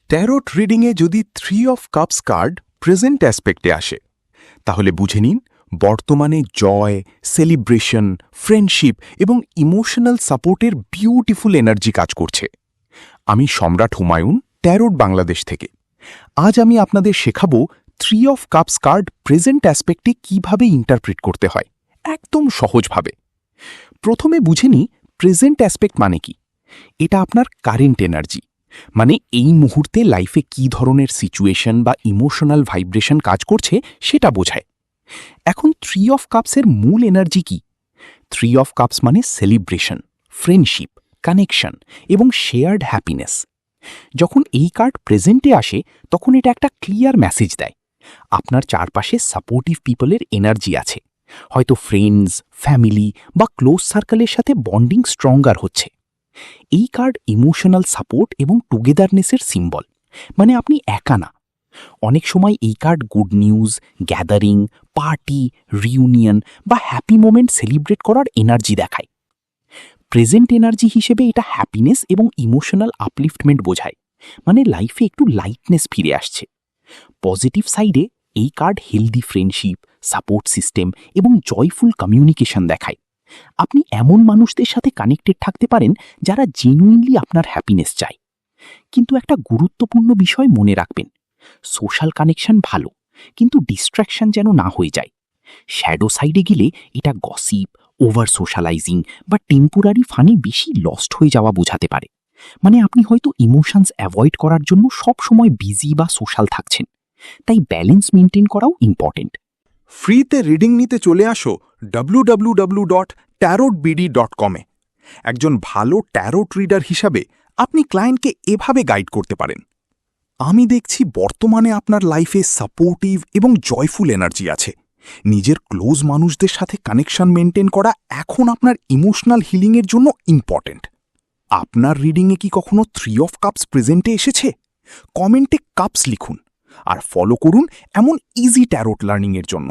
Tarot রিডিংয়ে যদি 3 of cups card present অ্যাসপেক্টে আসে তাহলে বুঝে নিন বর্তমানে জয়, সেলিব্রেশন, ফ্রেন্ডশিপ এবং ইমোশনাল সাপোর্টের বিউটিফুল এনার্জি কাজ করছে। আমি সম্রাট হুমায়ুন, ট্যারোট বাংলাদেশ থেকে। আজ আমি আপনাদের শেখাবো 3 অফ কাপস কার্ড প্রেজেন্ট অ্যাসপেক্টে কিভাবে ইন্টারপ্রিট করতে হয়, একদম সহজভাবে। প্রথমে বুঝে নিই প্রেজেন্ট অ্যাসপেক্ট মানে কি। এটা আপনার কারেন্ট এনার্জি, মানে এই মুহূর্তে লাইফে কী ধরনের সিচুয়েশন বা ইমোশনাল ভাইব্রেশন কাজ করছে সেটা বোঝায়। এখন 3 অফ কাপসের মূল এনার্জি কি? 3 অফ কাপস মানে সেলিব্রেশন, ফ্রেন্ডশিপ, কানেকশন এবং শেয়ার্ড হ্যাপিনেস। যখন এই কার্ড প্রেজেন্টে আসে তখন এটা একটা ক্লিয়ার মেসেজ দেয় আপনার চারপাশে সাপোর্টিভ পিপলের এনার্জি আছে, হয়তো ফ্রেন্ডস, ফ্যামিলি বা ক্লোজ সার্কেলের সাথে বন্ডিং স্ট্রঙ্গার হচ্ছে। এই কার্ড ইমোশনাল সাপোর্ট এবং টুগেদারনেসের সিম্বল, মানে আপনি একা না। অনেক সময় এই card good news, gathering, party, reunion বা হ্যাপি মোমেন্ট সেলিব্রেট করার এনার্জি দেখায়। প্রেজেন্ট এনার্জি হিসেবে এটা হ্যাপিনেস এবং ইমোশনাল আপলিফটমেন্ট বোঝায়, মানে লাইফে একটু লাইটনেস ফিরে আসছে। পজিটিভ সাইডে এই card healthy friendship, support system এবং জয়ফুল কমিউনিকেশন দেখায়। আপনি এমন মানুষদের সাথে কানেক্টেড থাকতে পারেন যারা জেনুইনলি আপনার হ্যাপিনেস চায়। কিন্তু একটা গুরুত্বপূর্ণ বিষয় মনে রাখবেন, সোশ্যাল কানেকশন ভালো, কিন্তু ডিস্ট্র্যাকশন যেন না হয়ে যায়। শ্যাডো সাইডে গেলে এটা গসিপ, ওভার সোশ্যালাইজিং বা টেম্পোরারি ফানে বেশি লস্ট হয়ে যাওয়া বোঝাতে পারে। মানে আপনি হয়তো ইমোশনস অ্যাভয়েড করার জন্য সব সময় বিজি বা সোশ্যাল থাকছেন। তাই ব্যালেন্স মেনটেন করাও ইম্পর্টেন্ট। ফ্রিতে রিডিং নিতে চলে আসো www.tarotbd.com-এ। একজন ভালো ট্যারোট রিডার হিসাবে আপনি ক্লায়েন্টকে এভাবে গাইড করতে পারেন। আমি দেখছি বর্তমানে আপনার লাইফে সাপোর্টিভ এবং জয়ফুল এনার্জি আছে। নিজের ক্লোজ মানুষদের সাথে কানেকশন মেনটেন করা এখন আপনার ইমোশনাল হিলিংয়ের জন্য ইম্পর্টেন্ট। আপনার রিডিংয়ে কি কখনো 3 অফ কাপস প্রেজেন্টে এসেছে? কমেন্টে কাপস লিখুন আর ফলো করুন এমন ইজি ট্যারোট লার্নিংয়ের জন্য।